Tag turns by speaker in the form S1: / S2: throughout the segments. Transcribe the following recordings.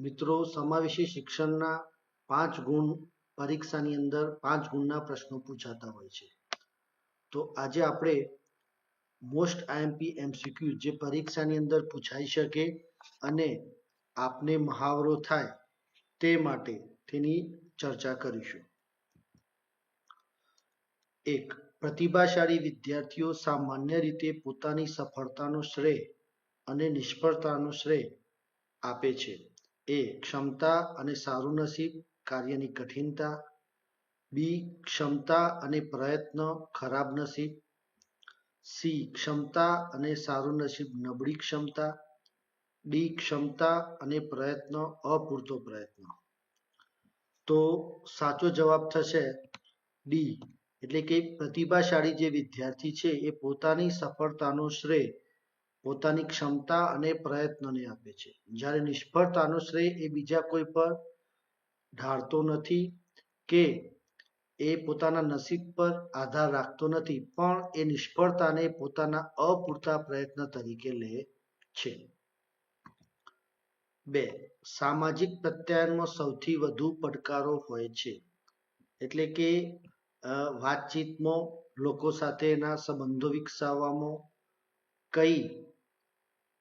S1: મિત્રો, સમાવેશી શિક્ષણના 5 ગુણ પરીક્ષાની અંદર 5 ગુણના પ્રશ્નો પૂછાતા હોય છે. તો આજે આપણે મોસ્ટ આઈએમપી MCQ જે પરીક્ષાની અંદર પૂછાઈ શકે અને આપને મહાવરો થાય તે માટે તેની ચર્ચા કરીશું. 1. પ્રતિભાશાળી વિદ્યાર્થીઓ સામાન્ય રીતે પોતાની સફળતાનો શ્રેય અને નિષ્ફળતાનો શ્રેય આપે છે. એ. ક્ષમતા અને સારું નસીબ, કાર્યની કઠિનતા. બી. ક્ષમતા અને પ્રયત્ન, ખરાબ નસીબ. સી. ક્ષમતા અને સારું નસીબ, નબળી ક્ષમતા. ડી. ક્ષમતા અને પ્રયત્ન, અપૂરતો પ્રયત્ન. તો સાચો જવાબ થશે ડી, એટલે કે પ્રતિભાશાળી જે વિદ્યાર્થી છે એ પોતાની સફળતાનો શ્રેય પોતાની ક્ષમતા અને પ્રયત્નને આપે છે, જ્યારે નિષ્ફળતાનો શ્રેય એ બીજા કોઈ પર ઢાળતો નથી કે એ પોતાના નસીબ પર આધાર રાખતો નથી, પણ એ નિષ્ફળતાને પોતાના અપૂરતા પ્રયત્ન તરીકે લે છે. 2. સામાજિક પ્રત્યાયનમાં સૌથી વધુ પડકારો હોય છે, એટલે કે વાતચીતમાં, લોકો સાથેના સંબંધો વિકસાવવામાં કઈ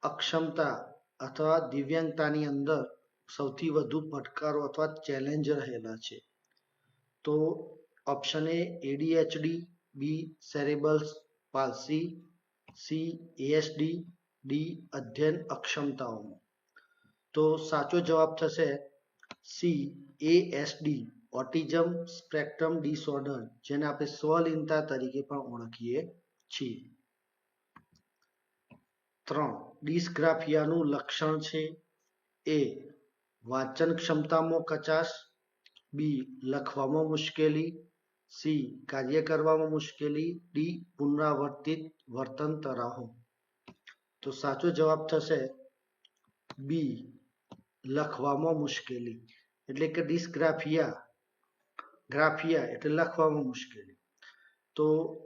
S1: અક્ષમતા અથવા દિવ્યાંગતાની અંદર સૌથી વધુ પડકારો અથવા ચેલેન્જ રહેલા છે? તો option A ADHD, B cerebral palsy, C ASD, D અધ્યયન અક્ષમતાઓમાં. તો સાચો જવાબ થશે C ASD, autism spectrum disorder, જેને આપણે સ્વલિનતા તરીકે પણ ઓળખીએ છીએ. 3. ડિસ્ગ્રાફિયાનું લક્ષણ છે. એ. વાંચન ક્ષમતામાં કચાશ. બી. લખવામાં મુશ્કેલી. સી. કાર્ય કરવામાં મુશ્કેલી. ડી. પુનરાવર્તિત વર્તન તરાહો. તો સાચો જવાબ થશે બી. લખવામાં મુશ્કેલી, એટલે કે ગ્રાફિયા એટલે લખવામાં મુશ્કેલી. તો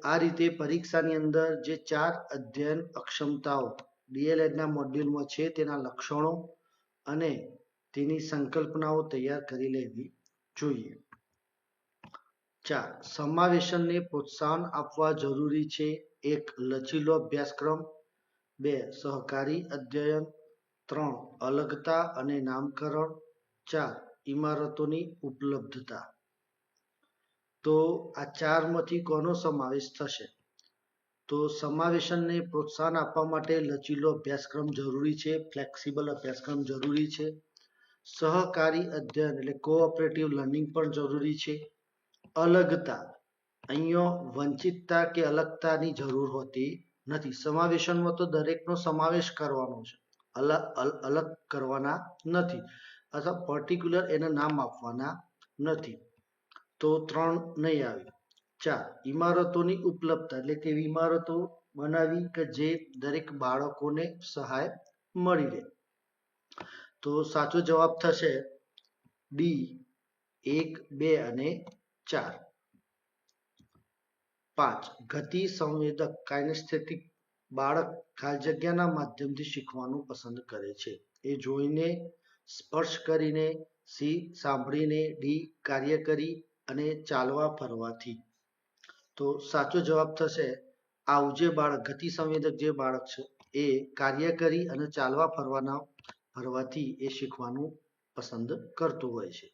S1: આ રીતે પરીક્ષાની અંદર જે 4 અધ્યયન અક્ષમતાઓ DLEDના મોડ્યુલમાં છે તેના લક્ષણો અને તેની સંકલ્પનાઓ તૈયાર કરી લેવી જોઈએ. 4. સમાવેશનને પ્રોત્સાહન આપવા જરૂરી છે. 1. લચીલો અભ્યાસક્રમ. 2. સહકારી અધ્યયન. 3. અલગતા અને નામકરણ. 4. ઇમારતોની ઉપલબ્ધતા. તો આ 4માંથી કોનો સમાવેશ થશે? તો સમાવેશનને પ્રોત્સાહન આપવા માટે લચીલો અભ્યાસક્રમ જરૂરી છે, ફ્લેક્સિબલ અભ્યાસક્રમ જરૂરી છે. સહકારી અધ્યયન એટલે કોઓપરેટિવ લર્નિંગ પણ જરૂરી છે. અલગતા, અહીંયા વંચિતતા કે અલગતાની જરૂર હોતી નથી. સમાવેશનમાં તો દરેકનો સમાવેશ કરવાનો છે, અલગ કરવાના નથી અથવા પર્ટિક્યુલર એને નામ આપવાના નથી. તો 3 નહીં આવે. 4. ઇમારતોની ઉપલબ્ધતા, એટલે કે એવી ઇમારતો બનાવી કે જે દરેક બાળકોને સહાય મળી રહે. તો સાચો જવાબ થશે ડી 1, 2 અને 4. 5. ગતિ સંવેદક કાઇનેસ્થેટિક, બાળક ખાલી જગ્યાના માધ્યમથી શીખવાનું પસંદ કરે છે. એ જોઈને, સ્પર્શ કરીને, સી સાંભળીને, ડી કાર્ય કરી અને ચાલવા ફરવાથી. તો સાચો જવાબ થશે આવું જે બાળક ગતિ સંવેદક જે બાળક છે એ કાર્ય કરી અને ચાલવા ફરવાથી એ શીખવાનું પસંદ કરતું હોય છે.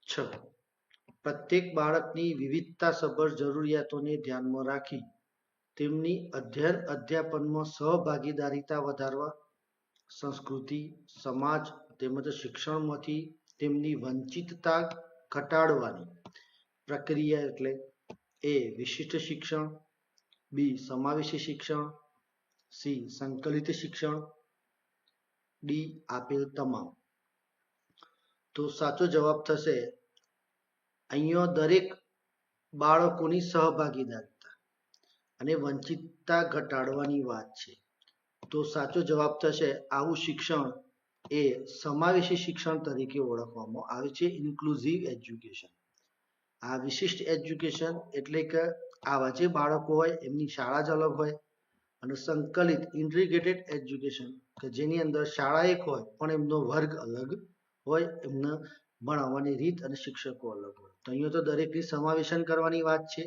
S1: 6. પ્રત્યેક બાળકની વિવિધતાસભર જરૂરિયાતોને ધ્યાનમાં રાખી તેમની અધ્યાપનમાં સહભાગીદારીતા વધારવા, સંસ્કૃતિ, સમાજ તેમજ શિક્ષણમાંથી તેમની વંચિતતા ઘટાડવાની પ્રક્રિયા, એટલે એ વિશિષ્ટ શિક્ષણ. બી સમાવેશી શિક્ષણ. સી સંકલિત શિક્ષણ. ડી આપેલ તમામ. તો સાચો જવાબ થશે અહીંયા દરેક બાળકોની સહભાગીદારીતા અને વંચિતતા ઘટાડવાની વાત છે. તો સાચો જવાબ થશે આવું શિક્ષણ એ સમાવેશી શિક્ષણ તરીકે ઓળખવામાં આવે છે, ઇન્ક્લુઝિવ એજ્યુકેશન. આ વિશિષ્ટ એજ્યુકેશન એટલે કે આવા જે બાળકો હોય એમની શાળા જ અલગ હોય અને સંકલિત ઇન્ટિગ્રેટેડ એજ્યુકેશન કે જેની અંદર શાળા એક હોય પણ એમનો વર્ગ અલગ હોય, એમને ભણાવવાની રીત અને શિક્ષકો અલગ હોય. તો અહીંયા તો દરેકની સમાવેશન કરવાની વાત છે,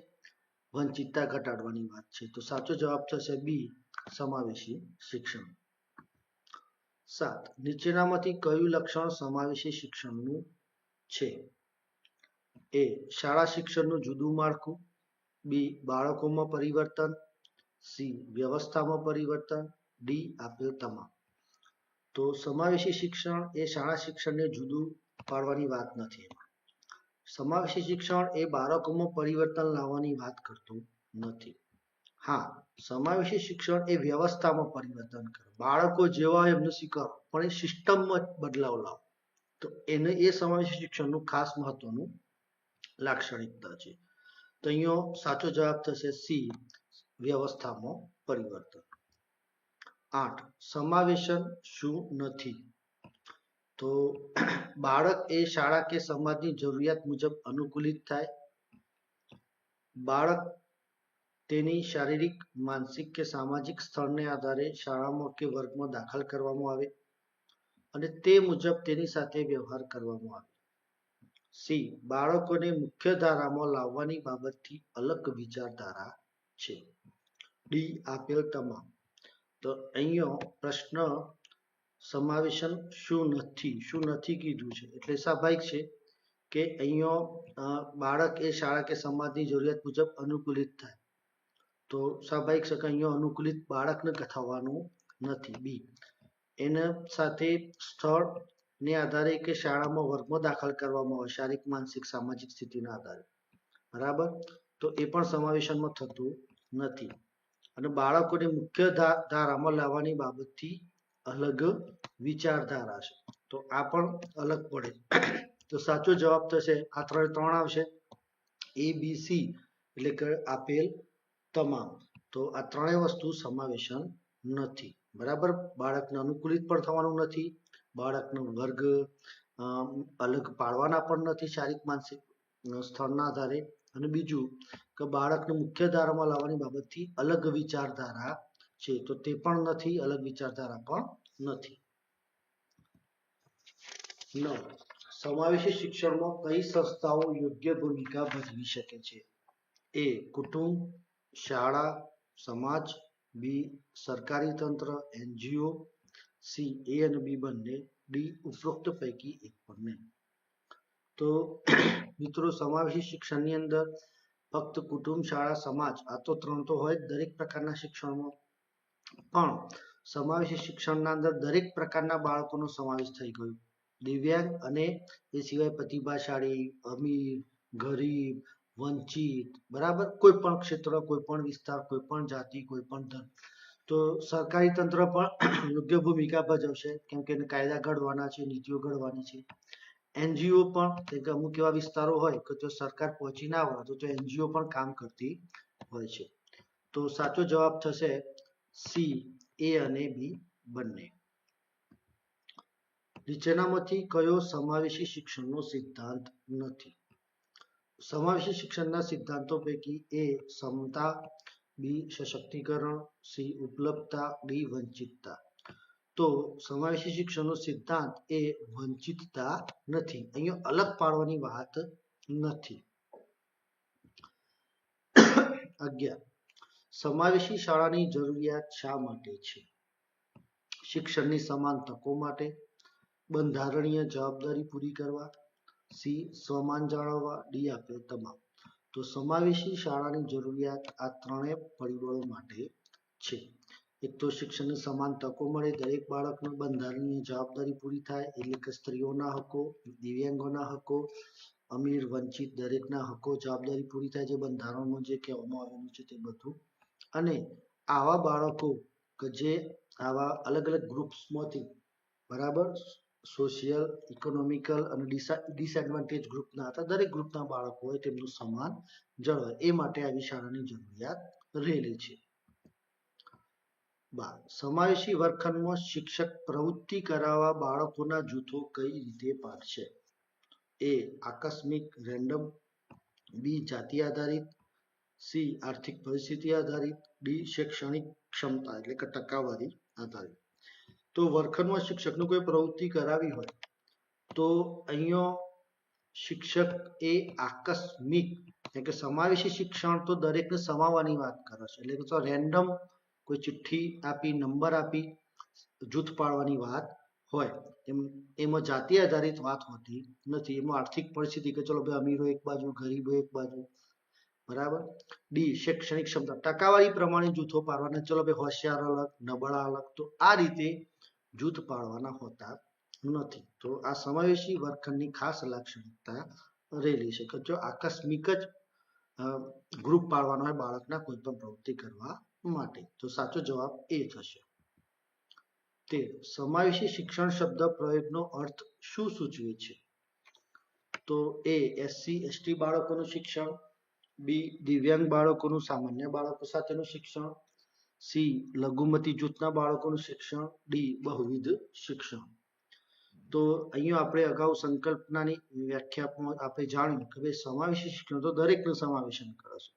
S1: વંચિતતા ઘટાડવાની વાત છે. તો સાચો જવાબ થશે બી, સમાવેશી શિક્ષણ. 7. નીચેનામાંથી કયું લક્ષણ સમાવેશી શિક્ષણનું છે? એ. શાળા શિક્ષણનું જુદું માળખું. બી. બાળકોમાં પરિવર્તન. સી. વ્યવસ્થામાં પરિવર્તન. ડી. આપેલ તમામ. તો સમાવેશી શિક્ષણ એ શાળા શિક્ષણને જુદું પાડવાની વાત નથી. સમાવેશી શિક્ષણ એ બાળકોમાં પરિવર્તન લાવવાની વાત કરતું નથી. હા, સમાવેશી શિક્ષણ એ વ્યવસ્થામાં પરિવર્તન કરે, બાળકો જેવા હોય એમને શીખવાડો, પણ એ સિસ્ટમમાં બદલાવ લાવો. તો એને એ સમાવેશી શિક્ષણનું ખાસ મહત્વનું લાક્ષણિકતા છે. તો અહીંયા સાચો જવાબ થશે સી, વ્યવસ્થામાં પરિવર્તન. 8. સમાવેશન શું નથી? તો બાળક એ શાળા કે સમાજની જરૂરિયાત મુજબ અનુકૂલિત થાય. બાળક તેની શારીરિક, માનસિક કે સામાજિક સ્થળને આધારે શાળામાં કે વર્ગમાં દાખલ કરવામાં આવે અને તે મુજબ તેની સાથે વ્યવહાર કરવામાં આવે. સી. બાળકોને મુખ્ય ધારામાં લાવવાની બાબતથી અલગ વિચારધારા છે. ડી. આપેલ તમામ. તો અહીંયા પ્રશ્ન સમાવેશન શું નથી કીધું છે, એટલે સ્વાભાવિક છે કે અહીંયા બાળક એ શાળા કે સમાજની જરૂરિયાત મુજબ અનુકૂલિત થાય. તો સ્વાભાવિક છે કે અહીંયા અનુકૂલિત બાળકને થવાનું નથી. બી. એના સાથે સ્થળને આધારે કે શાળામાં વર્ગમાં દાખલ કરવામાં આવે શારીરિક, માનસિક, સામાજિક સ્થિતિના આધારે. બરાબર, તો એ પણ સમાવેશનમાં થતું નથી. અને બાળકોને મુખ્ય ધારામાં લાવવાની બાબતથી અલગ વિચારધારા છે, તો આ પણ અલગ પડે. તો સાચો જવાબ થશે આ ત્રણ આવશે, એ, બી, સી, એટલે કે આપેલ તમામ. તો આ ત્રણેય વસ્તુ સમાવેશન નથી. બરાબર, બાળકને અનુકૂલિત પણ થવાનું નથી, બાળકનો વર્ગ અલગ પાડવાના પણ નથી શારીરિક, માનસિક સ્થળના આધારે, અને બીજું કે બાળકને મુખ્ય ધારામાં લાવવાની બાબતથી અલગ વિચારધારા છે, તો તે પણ નથી, અલગ વિચારધારા પણ નથી. 9. સમાવેશી શિક્ષણમાં કઈ સંસ્થાઓ યોગ્ય ભૂમિકા ભજવી શકે છે? એ. કુટુંબ, શાળા, સમાજ. બી. સરકારી તંત્ર, NGO. સી. એ અને બી બંને. ડી. ઉપરોક્ત પૈકી એક પણ નહીં. તો મિત્રો, સમાવેશી શિક્ષણની અંદર ફક્ત કુટુંબ, શાળા, સમાજ આ તો ત્રણ તો હોય દરેક પ્રકારના શિક્ષણમાં, પણ સમાવેશી શિક્ષણના અંદર દરેક પ્રકારના બાળકોનો સમાવેશ થઈ ગયો. દિવ્યાંગ અને એ સિવાય પ્રતિભાશાળી, અમીર, ગરીબ, વંચિત, બરાબર, કોઈ પણ ક્ષેત્ર, કોઈ પણ વિસ્તાર, કોઈ પણ જાતિ, કોઈ પણ ધર્મ. તો સરકારી તંત્ર પણ યોગ્ય ભૂમિકા ભજવશે, કેમ કે કાયદા ઘડવાના છે, નીતિઓ ઘડવાની છે. NGO પણ, કે અમુક એવા વિસ્તારો હોય કે જો સરકાર પહોંચી ના હોય તો NGO પણ કામ કરતી હોય છે. તો સાચો જવાબ થશે સી, એ અને બી બંને. નીચેનામાંથી કયો સમાવેશી શિક્ષણનો સિદ્ધાંત નથી? સમાવેશી શિક્ષણના સિદ્ધાંતો પૈકી એ. સમતા. બી. સશક્તિકરણ. સી. ઉપલબ્ધતા. ડી. વંચિતતા. તો સમાવેશી શિક્ષણનો સિદ્ધાંત એ વંચિતતા નથી, અહીંયા અલગ પાડવાની વાત નથી. 11. સમાવેશી શાળાની જરૂરિયાત શા માટે છે? શિક્ષણની સમાન તકો માટે. બંધારણીય જવાબદારી પૂરી કરવા. સી. સ્વમાન જાળવવા. ડી. આપેલ તમામ. તો સમાવેશી શાળાની જરૂરિયાત આ ત્રણેય પરિબળો માટે છે. એક તો શિક્ષણની સમાન તકો મળે દરેક બાળકને, બંધારણીય જવાબદારી પૂરી થાય એટલે કે સ્ત્રીઓના હકો, દિવ્યાંગોના હકો, અમીર, વંચિત દરેકના હકો, જવાબદારી પૂરી થાય જે બંધારણમાં જે કહેવામાં આવેલું છે તે બધું. અને આવા બાળકો કે જે આવા અલગ અલગ ગ્રુપ્સમાંથી, બરાબર, સોશિયલ, ઇકોનોમિકલ અને ડિસએડવાન્ટેજ ગ્રુપના હતા, દરેક ગ્રુપના બાળકો હોય તેમનું સન્માન જળવાય એ માટે આવી શાળાની જરૂરિયાત રહેલી છે. સમાવેશી વર્ગખંડમાં શિક્ષક પ્રવૃત્તિ કરાવવા બાળકોના જૂથો કઈ રીતે પાડશે? એ. આકસ્મિક, રેન્ડમ. બી. જાતિ આધારિત. સી. આર્થિક પરિસ્થિતિ આધારિત. ડી. શૈક્ષણિક ક્ષમતા એટલે કે ટકાવારી આધારિત. તો વર્ગખંડમાં શિક્ષકને કોઈ પ્રવૃત્તિ કરાવી હોય તો અહીંયા શિક્ષક એ આકસ્મિક એટલે કે સમાવેશી શિક્ષણ તો દરેકને સમાવવાની વાત કરે છે, એટલે કે રેન્ડમ કોઈ ચિઠ્ઠી આપી નંબર આપી જૂથ પાડવાની વાત હોય એમાં જાતિ આધારિત વાત હોતી નથી. એમાં આર્થિક પરિસ્થિતિ કે ચલો ભાઈ અમીરો એક બાજુ ગરીબો એક બાજુ, બરાબર. ડી શૈક્ષણિક ક્ષમતા ટકાવારી પ્રમાણે જૂથો પાડવાના, ચલો ભાઈ હોશિયાર અલગ નબળા અલગ, તો આ રીતે જૂથ પાડવાના હોતા નથી. તો આ સમાવેશી વર્ગખંડની ખાસ લાક્ષણિકતા રહેલી છે કે જો આકસ્મિક જ ગ્રુપ પાડવાનો હોય બાળકના કોઈ પણ પ્રવૃત્તિ કરવા માટે. તો સાચો જવાબ એ થશે. તે સમાવેશી શિક્ષણ શબ્દ પ્રયોગનો અર્થ શું સૂચવે છે? તો એ એસસી એસટી બાળકોનું શિક્ષણ, બી દિવ્યાંગ બાળકોનું સામાન્ય બાળકો સાથેનું શિક્ષણ, સી લઘુમતી જૂથના બાળકોનું શિક્ષણ, ડી બહુવિધ શિક્ષણ. તો અહીંયા આપણે અગાઉ સંકલ્પનાની વ્યાખ્યામાં આપણે જાણ્યું કે ભાઈ સમાવેશી શિક્ષણ તો દરેકનું સમાવેશન કરે છે,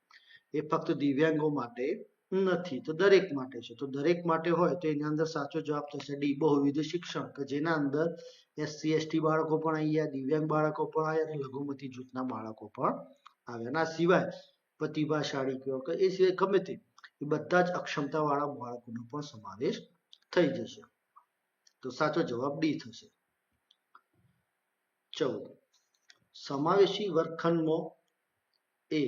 S1: એ ફક્ત દિવ્યાંગો માટે નથી, તો દરેક માટે છે. તો દરેક માટે હોય તો એની અંદર સાચો જવાબ થશે ડી બહુવિધ શિક્ષણ, કે જેના અંદર એસસી એસટી બાળકો પણ આવ્યા, દિવ્યાંગ બાળકો પણ આવ્યા અને લઘુમતી જૂથના બાળકો પણ આવ્યા. આ સિવાય પ્રતિભાશાળી કહો કે એ સિવાય ગમે તે એ બધા જ અક્ષમતા વાળા બાળકોનો પણ સમાવેશ થઈ જશે. તો સાચો જવાબ ડી થશે. 14 સમાવેશી વર્ગખંડમાં એ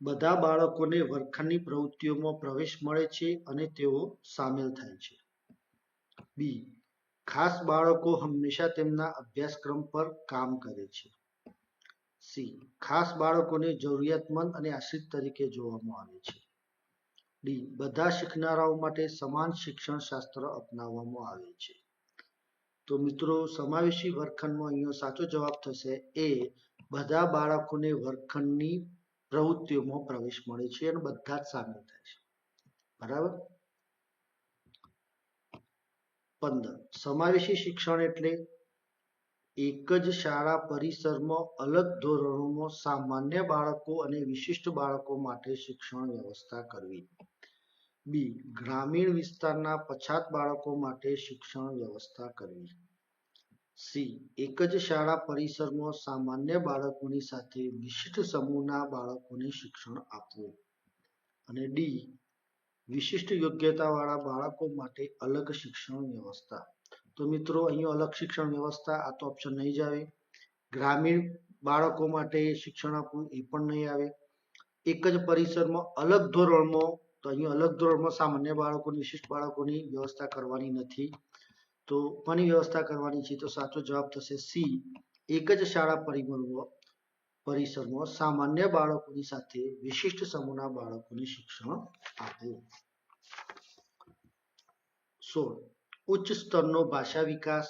S1: બધા બાળકોને વર્ગખંડની પ્રવૃત્તિઓમાં પ્રવેશ મળે છે અને તેઓ સામેલ થાય છે. બી ખાસ બાળકો હંમેશા તેમના અભ્યાસક્રમ પર કામ કરે છે. સી ખાસ બાળકોને જરૂરિયાતમંદ અને આશ્રિત તરીકે જોવામાં આવે છે. ડી બધા શીખનારાઓ માટે સમાન શિક્ષણ શાસ્ત્ર અપનાવવામાં આવે છે. તો મિત્રો સમાવેશી વર્ગખંડમાં અહીંયા સાચો જવાબ થશે એ બધા બાળકોને વર્ગખંડની પ્રવૃત્તિઓમાં પ્રવેશ મળે છે અને બધા જ સામેલ થાય છે. બરાબર. 15 સમાવેશી શિક્ષણ એટલે એક જ શાળા પરિસરમાં અલગ ધોરણોમાં સામાન્ય બાળકો અને વિશિષ્ટ બાળકો માટે શિક્ષણ વ્યવસ્થા કરવી. બી ગ્રામીણ વિસ્તારના પછાત બાળકો માટે શિક્ષણ વ્યવસ્થા કરવી. સી એક જ શાળા પરિસરમાં સામાન્ય બાળકોની સાથે વિશિષ્ટ સમૂહના બાળકોને શિક્ષણ આપવું. અને ડી વિશિષ્ટ યોગ્યતાવાળા બાળકો માટે અલગ શિક્ષણ વ્યવસ્થા. તો મિત્રો અહીંયા અલગ શિક્ષણ વ્યવસ્થા આ તો ઓપ્શન નહીં જ આવે. ગ્રામીણ બાળકો માટે શિક્ષણ આપવું એ પણ નહીં આવે. એક જ પરિસરમાં અલગ ધોરણમાં, તો અહીંયા અલગ ધોરણમાં સામાન્ય બાળકોની વિશિષ્ટ બાળકોની વ્યવસ્થા કરવાની નથી. તો કોની વ્યવસ્થા કરવાની છે? તો સાચો જવાબ થશે સી એક જ શાળા પરિસરમાં સામાન્ય બાળકોની સાથે વિશિષ્ટ સમૂહના બાળકોને શિક્ષણ આપવું. 16 ઉચ્ચ સ્તરનો ભાષા વિકાસ,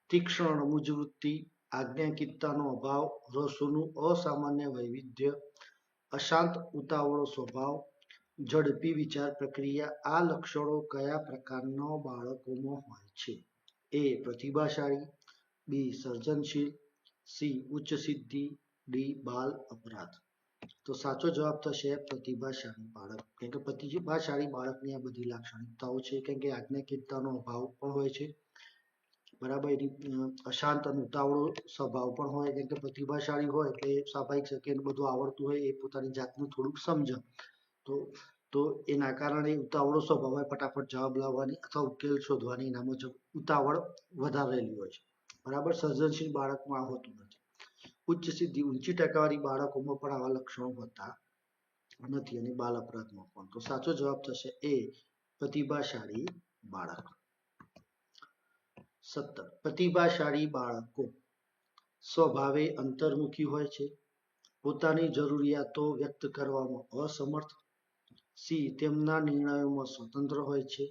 S1: તીક્ષ્ણ રમૂજવૃત્તિ, આજ્ઞાકીતતાનો અભાવ, રસોનું અસામાન્ય વૈવિધ્ય, અશાંત ઉતાવળો સ્વભાવ, ઝડપી વિચાર પ્રક્રિયા, આ લક્ષણો કયા પ્રકારના બાળકોમાં હોય છે? એ પ્રતિભાશાળી, બી સર્જનશીલ, સી ઉચ્ચ સિદ્ધિ, ડી બાલ અપરાધ. તો સાચો જવાબ થશે પ્રતિભાશાળી બાળક, કેમ કે પ્રતિભાશાળી બાળકની આ બધી લાક્ષણિકતાઓ છે. કેમ કે આજ્ઞાકીતતાનો અભાવ પણ હોય છે, બરાબર. અશાંત અને ઉતાવળો સ્વભાવ પણ હોય, કેમ કે પ્રતિભાશાળી હોય એટલે સ્વાભાવિક છે કે એને બધું આવડતું હોય, એ પોતાની જાતનું થોડુંક સમજે, તો એના કારણે ઉતાવળો સ્વભાવ હોય, ફટાફટ જવાબ લાવવાની અથવા ઉકેલ શોધવાની એનામાં ઉતાવળ વધારેલી હોય છે, બરાબર. સર્જનશીલ બાળકમાં આ હોતું નથી. ઉચ્ચ સિદ્ધિ ઊંચી ટકાવારી બાળકોમાં પણ આવા લક્ષણો હોતા નથી અને બાલ અપરાધમાં પણ. તો સાચો જવાબ થશે એ પ્રતિભાશાળી બાળક. 17 પ્રતિભાશાળી બાળકો સ્વભાવે અંતર્મુખી હોય છે, પોતાની જરૂરિયાતો વ્યક્ત કરવામાં અસમર્થ, સી તેમના નિર્ણયોમાં સ્વતંત્ર હોય છે,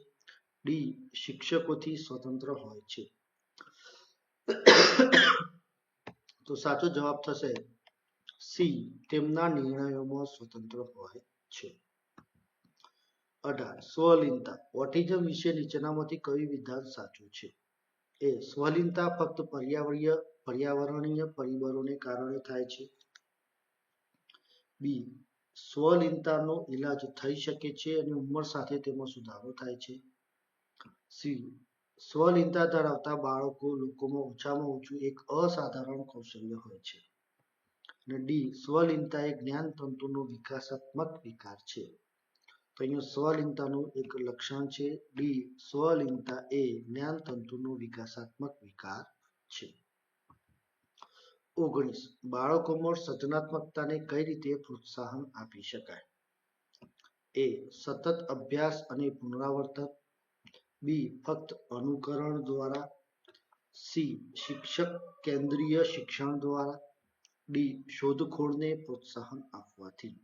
S1: ડી શિક્ષકોથી સ્વતંત્ર હોય છે. તો સાચો જવાબ થશે સી તેમના નિર્ણયોમાં સ્વતંત્ર હોય છે. 18 સ્વલિનતા, ઓટિઝમ વિશે નીચેનામાંથી કયું વિધાન સાચું છે? એ સ્વલિનતા ફક્ત પર્યાવરણીય પરિબળોને કારણે થાય છે. બી સ્વલિનતાનો ઈલાજ થઈ શકે છે અને ઉંમર સાથે તેમાં સુધારો થાય છે. સી, સ્વલિનતા ધરાવતા લોકોમાં ઓછામાં ઓછું એક અસાધારણ કૌશલ્ય હોય છે. અને ડી, સ્વલિનતા એ જ્ઞાનતંતુનો વિકાસાત્મક વિકાર છે. તો અહીંયા સ્વલિનતાનું એક લક્ષણ છે ડી, સ્વલિનતા એ જ્ઞાનતંતુનો વિકાસાત્મક વિકાર છે. 19. બાળકોમાં સર્જનાત્મકતાને કઈ રીતે પ્રોત્સાહન આપી શકાય? એ. સતત અભ્યાસ અને પુનરાવર્તન. બી. ફક્ત અનુકરણ દ્વારા. સી. શિક્ષક કેન્દ્રીય શિક્ષણ દ્વારા. ડી. શોધખોળને પ્રોત્સાહન આપવાથી.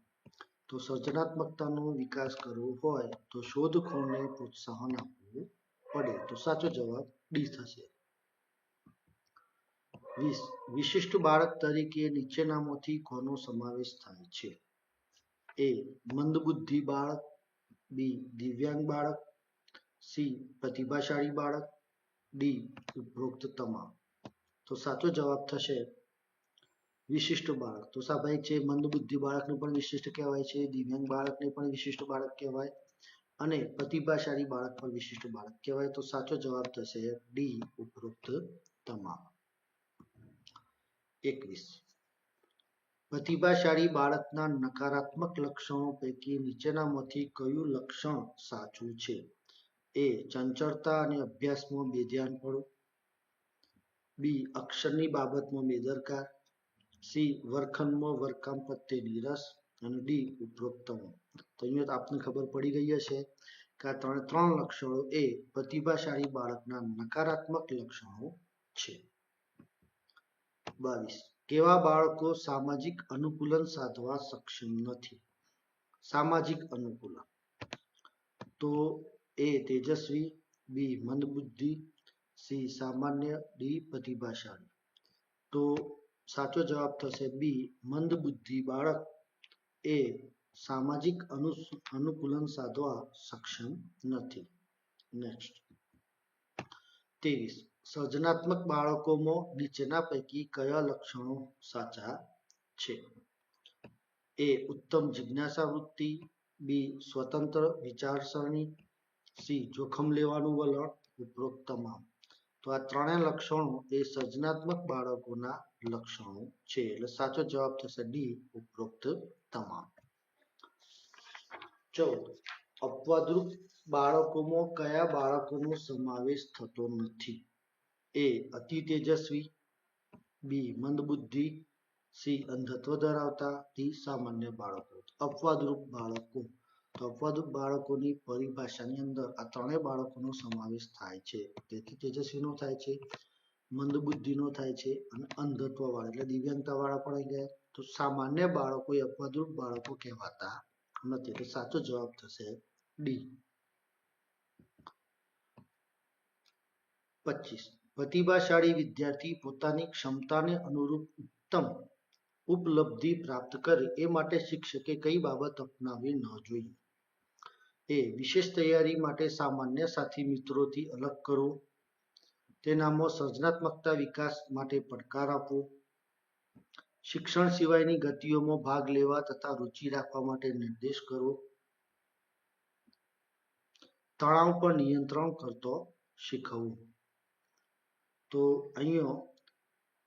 S1: તો સર્જનાત્મકતાનો વિકાસ કરવો હોય તો શોધખોળને પ્રોત્સાહન આપવું પડે. તો સાચો જવાબ ડી થશે. 20. વિશિષ્ટ બાળક તરીકે નીચેનામાંથી કોનો સમાવેશ થાય છે? એ. મંદબુદ્ધિ બાળક. બી. દિવ્યાંગ બાળક. સી. પ્રતિભાશાળી બાળક. ડી. ઉપરોક્ત તમામ. તો સાચો જવાબ થશે વિશિષ્ટ બાળક. તો સ્વાભાવિક છે મંદબુદ્ધિ બાળકને પણ વિશિષ્ટ કહેવાય છે, દિવ્યાંગ બાળકને પણ વિશિષ્ટ બાળક કહેવાય અને પ્રતિભાશાળી બાળક પણ વિશિષ્ટ બાળક કહેવાય. તો સાચો જવાબ થશે ડી, ઉપરોક્ત તમામ. 21. પ્રતિભાશાળી બાળકના નકારાત્મક લક્ષણો પૈકી નીચેનામાંથી કયું લક્ષણ સાચું છે? એ. ચંચળતા અને અભ્યાસમાં બેધ્યાનપણું. બી. અક્ષરની બાબતમાં બેદરકાર. સી. વર્ગખંડમાં વર્ગકામ પ્રત્યે નીરસ. અને ડી. ઉપરોક્ત તમામ. તો અહીંયા આપને ખબર પડી ગઈ હશે કે આ ત્રણ લક્ષણો એ પ્રતિભાશાળી બાળકના નકારાત્મક લક્ષણો છે. 22. કેવા બાળકો સામાજિક અનુકૂલન સાધવા સક્ષમ નથી? સામાજિક અનુકૂલન. તો એ. તેજસ્વી. બી. મંદબુદ્ધિ. સી. સામાન્ય. ડી. પ્રતિભાશાળી. તો સાચો જવાબ થશે બી. મંદબુદ્ધિ બાળક એ સામાજિક અનુકૂલન સાધવા સક્ષમ નથી. નેક્સ્ટ. 23. સર્જનાત્મક બાળકોમાં નીચેના પૈકી કયા લક્ષણો સાચા છે? એ. ઉત્તમ જિજ્ઞાસા વૃત્તિ. બી. સ્વતંત્ર વિચારસરણી. સી. જોખમ લેવાનું વલણ. ઉપરોક્ત તમામ. તો આ ત્રણેય લક્ષણો એ સર્જનાત્મક બાળકોના લક્ષણો છે. એટલે સાચો જવાબ થશે ડી, ઉપરોક્ત તમામ. 14. અપવાદરૂપ બાળકોમાં કયા બાળકોનો સમાવેશ થતો નથી? એ. અતિ તેજસ્વી. બી. મંદબુદ્ધિ. સી. અંધત્વ ધરાવતા. ડી. સામાન્ય બાળકો. અપવાદરૂપ બાળકો. તો અપવાદરૂપ બાળકોની પરિભાષાની અંદર આ ત્રણેય બાળકોનો સમાવેશ થાય છે. તેથી તેજસ્વીનો થાય છે, મંદબુદ્ધિનો થાય છે અને અંધત્વ વાળા એટલે દિવ્યાંગતા વાળા પણ આવી ગયા. તો સામાન્ય બાળકો એ અપવાદરૂપ બાળકો કહેવાતા નથી. તો સાચો જવાબ થશે ડી. 25. પ્રતિભાશાળી વિદ્યાર્થી પોતાની ક્ષમતાને અનુરૂપ ઉત્તમ ઉપલબ્ધિ પ્રાપ્ત કરે એ માટે શિક્ષકે કઈ બાબત અપનાવવી ન જોઈએ? એ. વિશેષ તૈયારી માટે સામાન્ય સાથી મિત્રોથી અલગ કરવો. તેનામાં સર્જનાત્મકતા વિકાસ માટે પડકાર આપવો. શિક્ષણ સિવાયની ગતિઓમાં ભાગ લેવા તથા રુચિ રાખવા માટે નિર્દેશ કરવો. તણાવ પર નિયંત્રણ કરતો શીખવવું. તો અહીંયા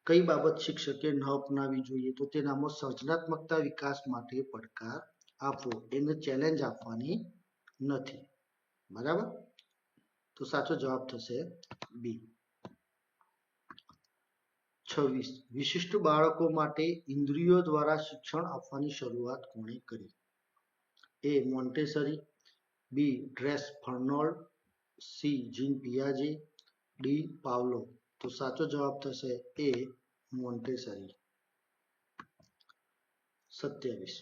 S1: કઈ બાબત શિક્ષકે ન અપનાવવી જોઈએ? તો તેનામાં સર્જનાત્મકતા વિકાસ માટે પડકાર આપવો, એને ચેલેન્જ આપવાની નથી. બરાબર? તો સાચો જવાબ થશે બી. 26. વિશિષ્ટ બાળકો માટે ઇન્દ્રિયો દ્વારા શિક્ષણ આપવાની શરૂઆત કોણે કરી? એ. મોન્ટેસરી. બી. ડ્રેસ ફર્નોલ્ડ. સી. જીન પિયાજે. ડી. પાવલોવ. તો સાચો જવાબ થશે એ. મોન્ટેસરી. 27.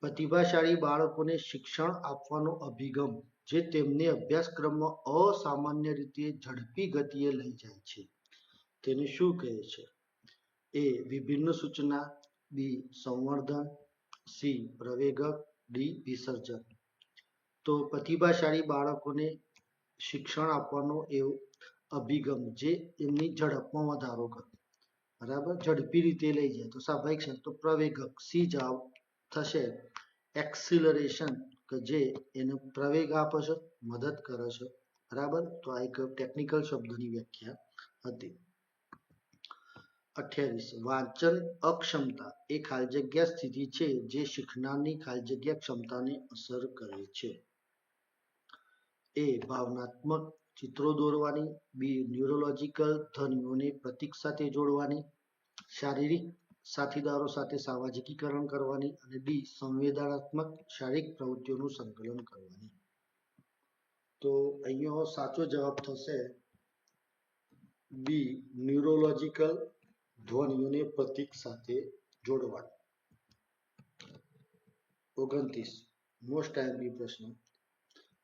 S1: પ્રતિભાશાળી બાળકોને શિક્ષણ આપવાનો અભિગમ જે તેમને અભ્યાસક્રમમાં અસામાન્ય રીતે ઝડપી ગતિએ લઈ જાય છે તેને શું કહે છે? એ. વિભિન્ન સૂચના. બી. સંવર્ધન. સી. પ્રવેગક. ડી. વિસર્જન. તો પ્રતિભાશાળી બાળકોને શિક્ષણ આપવાનો એવો અભિગમ જે એમની ઝડપમાં વધારો કરે, બરાબર, ઝડપી રીતે લઈ જાય તો સ્વાભાવિક છે તો પ્રવેગક. સી જવાબ થશે એક્સિલરેશન કે જે એને પ્રવેગ આપે છે, મદદ કરે છે, બરાબર. તો આ એક ટેકનિકલ શબ્દની વ્યાખ્યા હતી. 28 વાંચન અક્ષમતા એ ખાલી જગ્યા સ્થિતિ છે જે શીખનારની ખાલી જગ્યા ક્ષમતાને અસર કરે છે. એ ભાવનાત્મક ચિત્રો દોરવાની, બી ન્યુરોલોજીકલ ધ્વનિઓને પ્રતીક સાથે જોડવાની, શારીરિક સાથીદારો સાથે સામાજિકીકરણ કરવાની, અને ડી સંવેદનાત્મક શારીરિક પ્રવૃત્તિઓનું સંકલન કરવાની. તો અહીંયા સાચો જવાબ થશે બી ન્યુરોલોજીકલ ધ્વનિઓને પ્રતીક સાથે જોડવાની. 29 મોસ્ટ આઈએમપી પ્રશ્ન.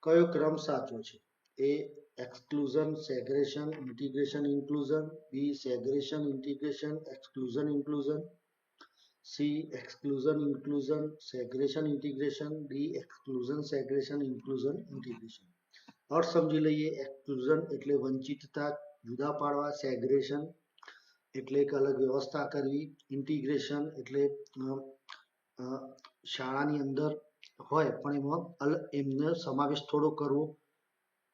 S1: કયો ક્રમ સાચો છે? A exclusion segregation integration inclusion, B segregation integration exclusion inclusion, C exclusion inclusion segregation integration, D exclusion segregation inclusion integration. અર્થ સમજી લઈએ. એક્સક્લુઝન એટલે વંચિતતા, જુદા પાડવા. સેગ્રેશન એટલે એક અલગ વ્યવસ્થા કરવી. ઇન્ટિગ્રેશન એટલે શાળાની અંદર હોય પણ એમાં એમને સમાવેશ થોડો કરવો,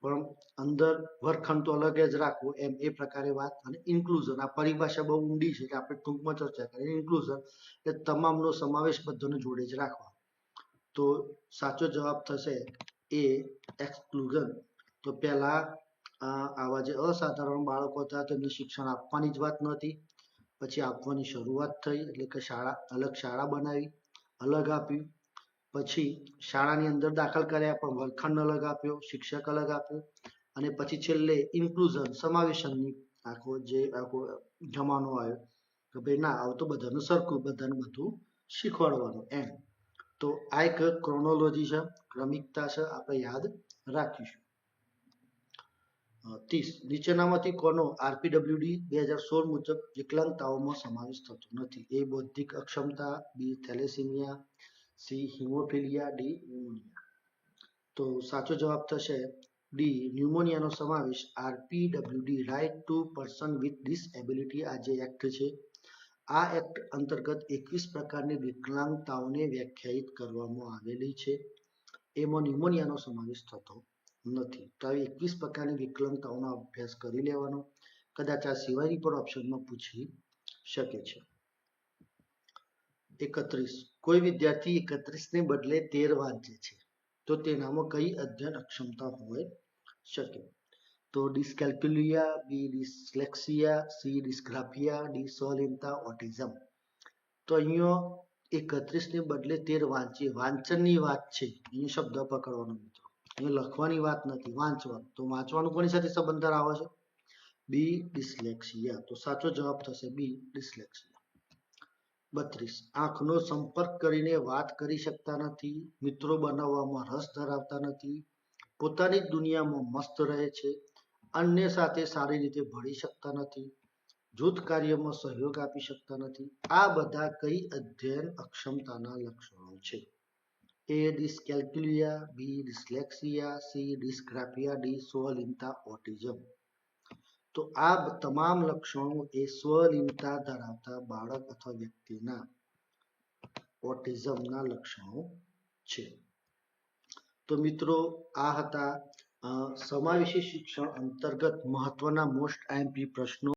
S1: પણ અંદર વર્ગખંડ તો અલગ જ રાખવો, એમ એ પ્રકારે વાત. અને ઇન્ક્લુઝન આ પરિભાષા બહુ ઊંડી છે એટલે આપણે ટૂંકમાં ચર્ચા કરીએ. ઇન્ક્લુઝન એટલે તમામનો સમાવેશ બધાને જોડે જ રાખવા. તો સાચો જવાબ થશે એ એક્સક્લુઝન. તો પહેલા આવા જે અસાધારણ બાળકો હતા તેમને શિક્ષણ આપવાની જ વાત નહોતી. પછી આપવાની શરૂઆત થઈ એટલે કે અલગ શાળા બનાવી, અલગ આપ્યું. પછી શાળાની અંદર દાખલ કર્યા પણ વર્ગખંડ અલગ આપ્યો, શિક્ષક અલગ આપ્યો. અને પછી છેલ્લે ઇન્ક્લુઝન સમાવેશનની આખો જમાનો આવ્યો કે ભાઈ ના આવું તો બધાનું સરખું, બધાને બધું શીખવાડવાનું એમ. તો આ એક ક્રોનોલોજી છે, ક્રમિકતા છે, આપણે યાદ રાખીશું. 30 નીચેનામાંથી કોનો આરપીડબ્લ્યુડી 2016 મુજબ વિકલાંગતાઓમાં સમાવેશ થતો નથી? એ બૌદ્ધિક અક્ષમતા, B thalassaemia, C haemophilia, D pneumonia. તો સાચો જવાબ થશે ડી ન્યુમોનિયાનો સમાવેશ RPWD right to person with disability આ જે એક્ટ છે, આ એક્ટ અંતર્ગત 21 પ્રકારની વિકલાંગતાઓને વ્યાખ્યાયિત કરવામાં આવેલી છે. એમાં ન્યુમોનિયાનો સમાવેશ થતો નથી. તો આવી 21 પ્રકારની વિકલાંગતાઓનો અભ્યાસ કરી લેવાનો. કદાચ આ સિવાયની પણ ઓપ્શનમાં પૂછી શકે છે. 31 કોઈ વિદ્યાર્થી 31 ને બદલે 13 વાંચે છે તો તેનામાં કઈ અધ્યયન અક્ષમતા હોઈ શકે? તો ડિસ્કેલ્ક્યુલિયા, બી dyslexia, C dysgraphia, D સ્વલિનતા autism. તો અહીંયા 31 ને બદલે 13 વાંચીએ, વાંચનની વાત છે. અહીંયા શબ્દ પકડવાનો મિત્રો, અહીંયા લખવાની વાત નથી, વાંચવાનું. તો વાંચવાનું કોની સાથે સંબંધ ધરાવે છે? બી ડિસ્લેક્સિયા. તો સાચો જવાબ થશે બી ડિસ્લેક્સિયા. 32 આંખનો સંપર્ક કરીને વાત કરી શકતા નથી, મિત્રો બનાવવામાં રસ ધરાવતા નથી, પોતાની જ દુનિયામાં મસ્ત રહે છે, અન્ય સાથે સારી રીતે ભળી શકતા નથી, જૂથ કાર્યમાં સહયોગ આપી શકતા નથી. આ બધા કઈ અધ્યયન અક્ષમતાના લક્ષણો છે? એ ડિસ્કેલ્ક્યુલિયા, બી dyslexia, C dysgraphia, D સ્વલિનતા autism. તો આ તમામ લક્ષણો એ સ્વલિનતા ધરાવતા બાળક અથવા વ્યક્તિના ઓટિઝમના લક્ષણો છે. તો મિત્રો આ હતા સમાવેશી શિક્ષણ અંતર્ગત મહત્વના મોસ્ટ આઈએમપી પ્રશ્નો.